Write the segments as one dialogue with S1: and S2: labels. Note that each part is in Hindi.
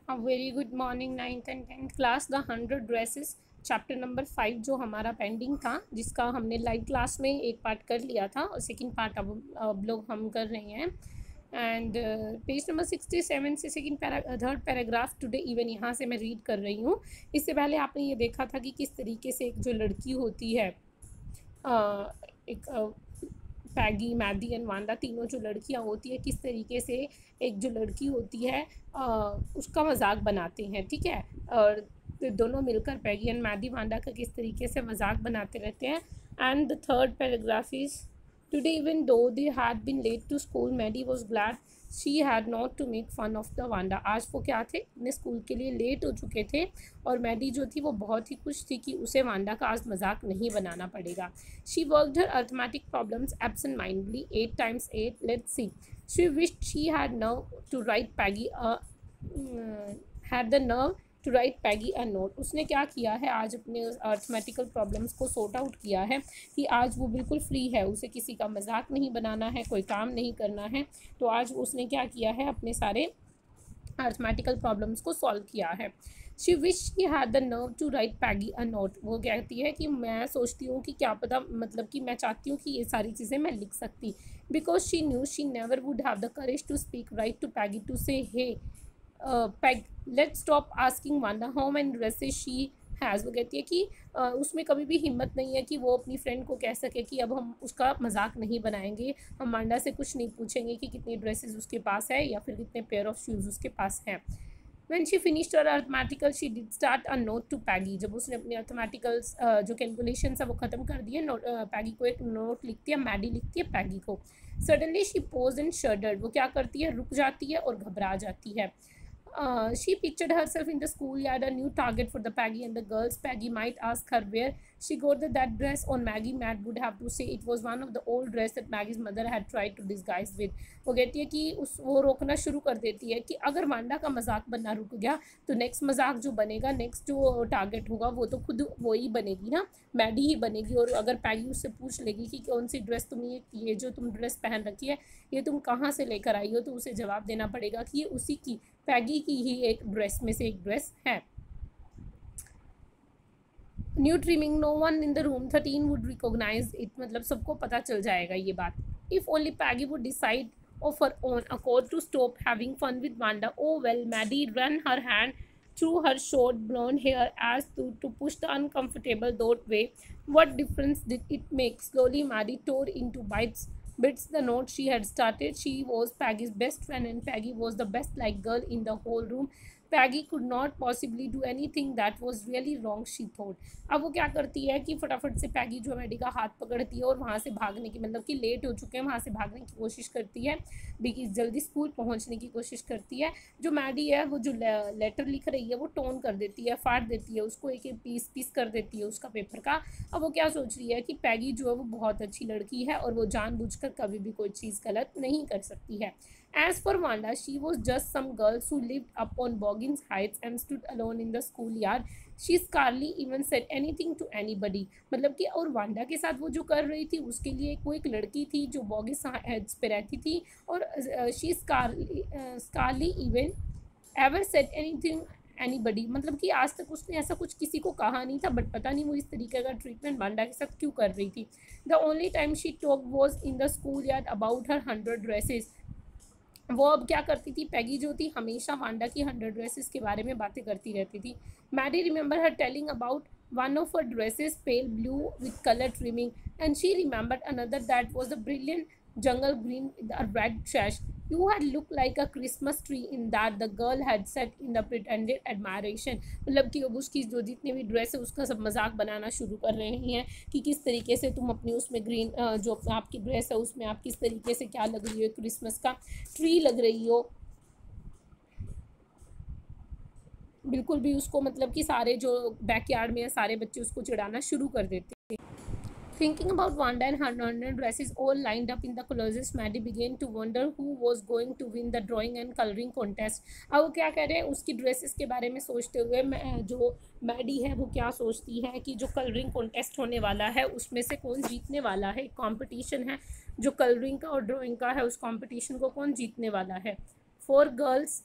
S1: A very good morning 9th and 10th class. The 100 dresses chapter number 5 जो हमारा पेंडिंग था, जिसका हमने लाइव क्लास में एक पार्ट कर लिया था और सेकंड पार्ट अब लोग हम कर रहे हैं। एंड पेज नंबर 67 से थर्ड पैराग्राफ टुडे इवन यहाँ से मैं रीड कर रही हूँ। इससे पहले आपने ये देखा था कि किस तरीके से एक जो लड़की होती है, एक पैगी, मैडी एंड वांडा, तीनों जो लड़कियां होती है, किस तरीके से एक जो लड़की होती है उसका मजाक बनाते हैं, ठीक है। और दोनों मिलकर पैगी एंड मैडी वांडा का किस तरीके से मजाक बनाते रहते हैं। And the third paragraph is today even though they had been late to school Maddie was glad she had not to make fun of the Wanda. आज वो क्या थे, अपने स्कूल के लिए लेट हो चुके थे और मैडी जो थी वो बहुत ही खुश थी कि उसे वांडा का आज मजाक नहीं बनाना पड़ेगा। She worked her arithmetic problems absent mindedly 8 times 8 let's see. She wished she had nerve to write Peggy had the nerve to write Peggy a note. उसने क्या किया है, आज अपने अर्थमेटिकल प्रॉब्लम्स को सॉर्ट आउट किया है कि आज वो बिल्कुल फ्री है, उसे किसी का मजाक नहीं बनाना है, कोई काम नहीं करना है। तो आज उसने क्या किया है, अपने सारे अर्थमेटिकल प्रॉब्लम्स को सॉल्व किया है। She wish she had the nerve to write Peggy a note. वो कहती है कि मैं सोचती हूँ कि क्या पता, मतलब कि मैं चाहती हूँ कि ये सारी चीज़ें मैं लिख सकती, because she knew she never would have the courage to speak right to Peggy to say hey Peg let's stop asking Wanda how many dresses she has. वो कहती है कि उसमें कभी भी हिम्मत नहीं है कि वो अपनी फ्रेंड को कह सके कि अब हम उसका मजाक नहीं बनाएंगे, हम वांडा से कुछ नहीं पूछेंगे कि कितनी ड्रेसेस उसके पास है या फिर कितने पेयर ऑफ शूज़ उसके पास हैं। When she finished her arithmetical, she did start a note to Peggy. जब उसने अपने arithmeticals जो calculations है वो ख़त्म कर दिए, पैगी को एक नोट लिखती है, मैडी लिखती है पैगी को। Suddenly she paused and shuddered. वो क्या करती है, रुक जाती है और घबरा जाती है। She pictured herself in the schoolyard, a new target for the Peggy and the girls. Peggy might ask her where she got that dress, or Maggie Matt would have to say it was one of the old dress that Maggie's mother had tried to disguise with. वो कहती है कि वो रोकना शुरू कर देती है कि अगर वांडा का मजाक बनना रुक गया तो नेक्स्ट मजाक जो बनेगा, नेक्स्ट जो टारगेट होगा वो तो खुद वो ही बनेगी ना, मैडी ही बनेगी। और अगर पैगी उससे पूछ लेगी कि कौन सी ड्रेस तुम ये जो तुम ड्रेस पहन रखी है ये तुम कहाँ से लेकर आई हो, तो उसे जवाब देना पड़ेगा कि ये उसी की, पैगी की ही एक ड्रेस में से एक ड्रेस है। New trimming, no one in the room 13 would recognise it. मतलब सबको पता चल जाएगा ये बात। If only Peggy would decide of her own accord to stop having fun with Wanda. Oh well, Maddie ran her hand through her short blonde hair as to push the uncomfortable thought away. What difference did it make? Slowly, Maddie tore into bits the note she had started. She was Peggy's best friend and Peggy was the best like girl in the whole room. Peggy could not possibly do anything that was really wrong, she thought. अब वो क्या करती है कि फटाफट से पैगी जो मैडी का हाथ पकड़ती है और वहाँ से भागने की, मतलब कि लेट हो चुके हैं, वहाँ से भागने की कोशिश करती है, बिकॉज जल्दी स्कूल पहुँचने की कोशिश करती है। जो मैडी है वो जो लेटर लिख रही है वो टोन कर देती है, फाड़ देती है उसको, एक एक पीस कर देती है उसका पेपर का। अब वो क्या सोच रही है कि पैगी जो है वो बहुत अच्छी लड़की है और वो जानबूझकर कभी भी कोई चीज़ गलत नहीं कर सकती है। As for Wanda, she was just some girl who lived up on Boggins Heights and stood alone in the schoolyard. She scarcely even said anything to anybody. मतलब कि और वांडा के साथ वो जो कर रही थी उसके लिए वो एक लड़की थी जो बॉगिस हाइट्स पे रहती थी और she scarcely even ever said anything anybody। मतलब कि आज तक उसने ऐसा कुछ किसी को कहा नहीं था, बट पता नहीं वो इस तरीके का ट्रीटमेंट वांडा के साथ क्यों कर रही थी। The only time she talked was in the schoolyard about her 100 dresses. वो अब क्या करती थी, पैगी जो थी हमेशा वांडा की 100 ड्रेसेस के बारे में बातें करती रहती थी। Maddie remember her telling about one of her dresses pale blue with color trimming, and she remembered another that was a brilliant jungle green with a red sash. You had looked like a Christmas tree in that, the girl had said in the pretended admiration। मतलब कि अब उसकी जो जितनी भी ड्रेस है उसका सब मजाक बनाना शुरू कर रहे हैं कि किस तरीके से तुम अपनी उसमें ग्रीन जो आपकी ड्रेस है उसमें आप किस तरीके से क्या लग रही हो, क्रिसमस का ट्री लग रही हो। बिल्कुल भी उसको, मतलब कि सारे जो बैकयार्ड में है सारे बच्चे उसको चिढ़ाना शुरू कर देते हैं। Thinking about Wanda and her 100 dresses all lined up in the closets, Maddie began to wonder who was going to win the drawing and coloring contest. अब वो क्या कह रहे हैं, उसकी ड्रेसेस के बारे में सोचते हुए जो मैडी है वो क्या सोचती है कि जो कलरिंग कॉन्टेस्ट होने वाला है उसमें से कौन जीतने वाला है। कॉम्पिटिशन है जो कलरिंग का और ड्राइंग का है, उस कॉम्पिटिशन को कौन जीतने वाला है। 4 girls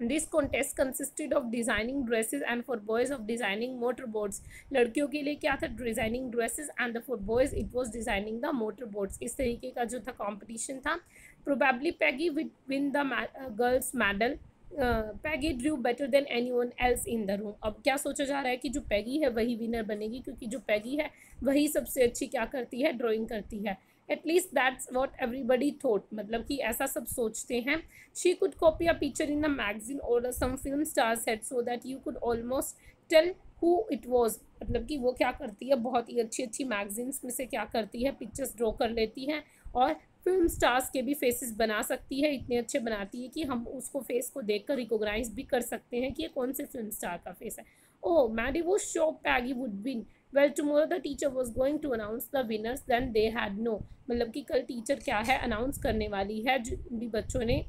S1: this contest consisted of designing dresses and for boys of designing motor boats. लड़कियों के लिए क्या था, designing dresses, and for boys it was designing the motor boats. इस तरीके का जो था कॉम्पिटिशन था। Probably Peggy with win the girls medal. Peggy Drew better than anyone else in the room. अब क्या सोचा जा रहा है कि जो पैगी है वही विनर बनेगी, क्योंकि जो पैगी है वही सबसे अच्छी क्या करती है, ड्राइंग करती है। At least that's what everybody thought, मतलब कि ऐसा सब सोचते हैं। She could copy a picture in the magazine और some film star set so that you could almost tell who it was. मतलब कि वो क्या करती है, बहुत ही अच्छी अच्छी मैगजीन्स में से क्या करती है, पिक्चर्स ड्रॉ कर लेती है और फिल्म स्टार्स के भी फेसेस बना सकती है। इतने अच्छे बनाती है कि हम उसको फेस को देखकर रिकॉग्नाइज भी कर सकते हैं कि ये कौन से फिल्म स्टार का फेस है। ओह मैडी वो शो Peggy would win. Well tomorrow the teacher was going to announce the winners then they had know. मतलब कि कल टीचर क्या है, अनाउंस करने वाली है जो भी बच्चों ने,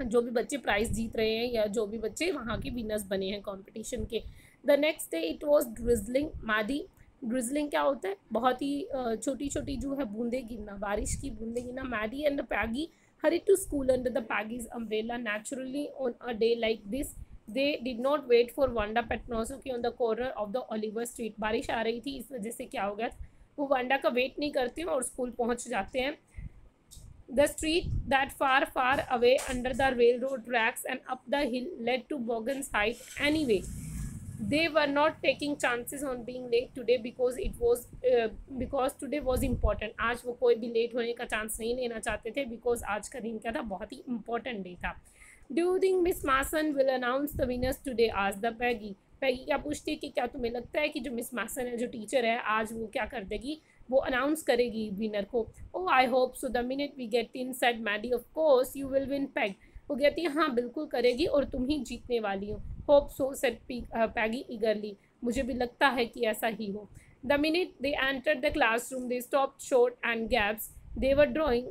S1: जो भी बच्चे प्राइज जीत रहे हैं या जो भी बच्चे वहाँ के विनर्स बने हैं कंपटीशन के। The next day it was drizzling Maddie. Drizzling क्या होता है, बहुत ही छोटी छोटी जो है बूंदे गिरना, बारिश की बूंदे गिरना। Maddie and Peggy hurried to school under the Peggy's umbrella. Naturally, on a day like this, they did not wait for Wanda Petnosky on the corner of the Oliver Street. बारिश आ रही थी, इस वजह से क्या हो गया, वो वांडा का वेट नहीं करते हैं और स्कूल पहुंच जाते हैं। The street that far away under the railroad tracks and up the hill led to Boggan's Height. Anyway, they were not taking chances on being late today because today was important. आज वो कोई भी लेट होने का चांस नहीं लेना चाहते थे, बिकॉज आज का दिन क्या था, बहुत ही इंपॉर्टेंट डे था। Do you think Miss Mason will announce the winners today? asked the Peggy. पैगी क्या पूछती है कि क्या तुम्हें लगता है कि जो मिस मासन है, जो टीचर है, आज वो क्या कर देगी, वो अनाउंस करेगी विनर को। Oh I hope so the minute we get in said Maddie of course you will win Peg. वो कहती है हाँ बिल्कुल करेगी और तुम ही जीतने वाली हो। होप सो सेड पैगी ईगरली। मुझे भी लगता है कि ऐसा ही हो। The minute they entered the classroom they stopped short and gaps. They were drawing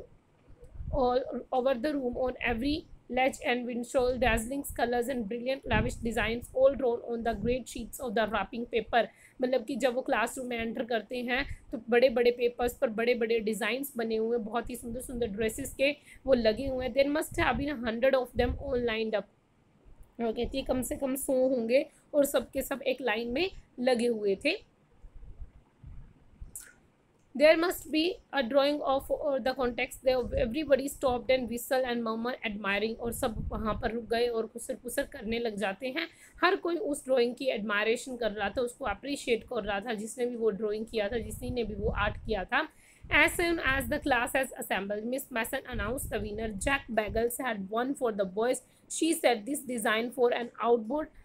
S1: all over the room on every ledge and windshield, dazzling colors and brilliant lavish designs all drawn on the great sheets of the wrapping paper. मतलब कि जब वो क्लासरूम में एंटर करते हैं तो बड़े बड़े पेपर्स पर बड़े बड़े डिज़ाइंस बने हुए, बहुत ही सुंदर सुंदर ड्रेसेस के वो लगे हुए हैं। There must have been 100 of them all lined up. वो कहती है कम से कम 100 होंगे और सबके सब एक लाइन में लगे हुए थे। There must be a drawing of the context. There everybody stopped and whistled and murmured admiring. और सब वहाँ पर रुक गए और खुसर पुसर करने लग जाते हैं। हर कोई उस ड्राइंग की एडमायरेशन कर रहा था, उसको अप्रिशिएट कर रहा था, जिसने भी वो ड्राइंग किया था, जिसने भी वो आर्ट किया था। As soon as the class has assembled, Miss Mason announced the winner. Jack Bagels had won for the boys. She said this design for an outboard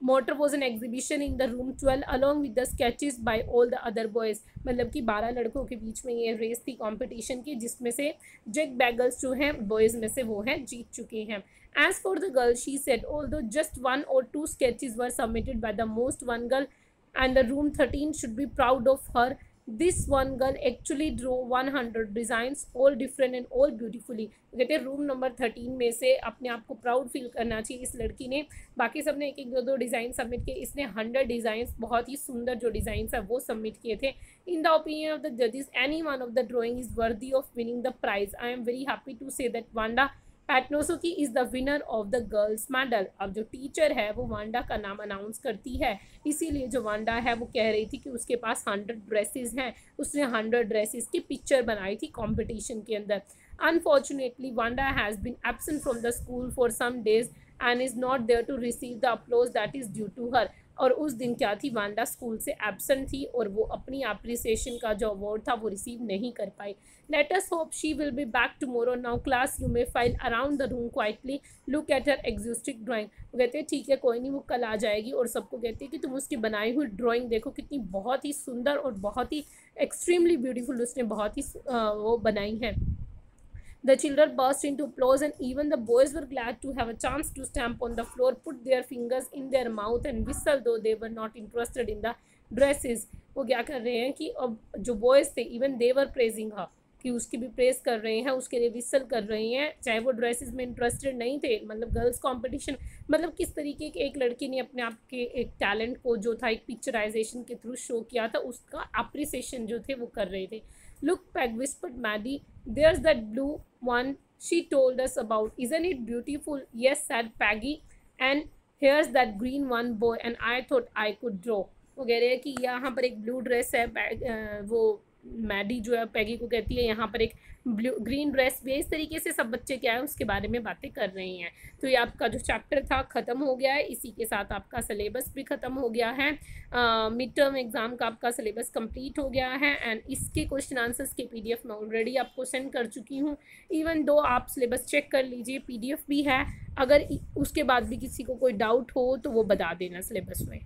S1: motor was an exhibition in the room 12 along with the sketches by all the other boys. मतलब कि 12 लड़कों के बीच में ये रेस थी कॉम्पिटिशन की, जिसमें से जैक बैगल्स जो हैं बॉयज़ में से वो हैं जीत चुके हैं। As for the girl she said although just 1 or 2 sketches were submitted by the most one girl and the room 13 should be proud of her. This one girl actually drew 100 designs all different and all beautifully. कहते हैं रूम नंबर 13 में से अपने आप को प्राउड फील करना चाहिए इस लड़की ने। बाकी सब ने एक एक दो डिज़ाइन सबमिट किए, इसने 100 डिज़ाइंस, बहुत ही सुंदर जो डिज़ाइंस है वो सबमिट किए थे। In the opinion of the जजेस any one of the drawing is worthy of winning the prize. I am very happy to say that Wanda Petronski is the winner of the girls medal. अब जो टीचर है वो वांडा का नाम अनाउंस करती है, इसीलिए जो वांडा है वो कह रही थी कि उसके पास 100 ड्रेसेस हैं, उसने 100 ड्रेसेस की पिक्चर बनाई थी कंपटीशन के अंदर। Unfortunately, Wanda has been absent from the school for some days and is not there to receive the applause that is due to her. और उस दिन क्या थी, वांडा स्कूल से एब्सेंट थी और वो अपनी अप्रिसिएशन का जो अवार्ड था वो रिसीव नहीं कर पाई। Let us hope she will be back tomorrow. Now class you may file around the room quietly look at her exotic drawing. वो कहते हैं ठीक है कोई नहीं, वो कल आ जाएगी और सबको कहती है कि तुम उसकी बनाई हुई ड्राइंग देखो, कितनी बहुत ही सुंदर और बहुत ही एक्सट्रीमली ब्यूटीफुल उसने बहुत ही वो बनाई है। The children burst into applause and even the boys were glad to have a chance to stamp on the floor, put their fingers in their mouth and whistle, though they were not interested in the dresses. वो क्या कर रहे हैं कि अब जो boys थे even they were praising her, कि उसकी भी प्रेस कर रहे हैं, उसके लिए विसल कर रहे हैं, चाहे वो ड्रेसेस में इंटरेस्टेड नहीं थे। मतलब गर्ल्स कंपटीशन, मतलब किस तरीके की एक लड़की ने अपने आप के एक टैलेंट को जो था एक पिक्चराइजेशन के थ्रू शो किया था, उसका अप्रिसिएशन जो थे वो कर रहे थे। Look Peg whispered Maddie, there's that blue one she told us about. Isn't it beautiful? Yes, said Peggy. And here's that green one, boy, and I thought I could draw. वो कह रहे हैं कि यहाँ पर एक ब्लू ड्रेस है, वो मैडी जो है पैगी को कहती है यहाँ पर एक ब्लू ग्रीन ड्रेस भी है। इस तरीके से सब बच्चे क्या है उसके बारे में बातें कर रहे हैं। तो ये आपका जो चैप्टर था ख़त्म हो गया है, इसी के साथ आपका सिलेबस भी ख़त्म हो गया है। मिड टर्म एग्ज़ाम का आपका सिलेबस कंप्लीट हो गया है एंड इसके क्वेश्चन आंसर्स के पीडीएफ मैं ऑलरेडी आपको सेंड कर चुकी हूँ। इवन दो आप सिलेबस चेक कर लीजिए, पीडीएफ भी है, अगर उसके बाद भी किसी को कोई डाउट हो तो वो बता देना सिलेबस में।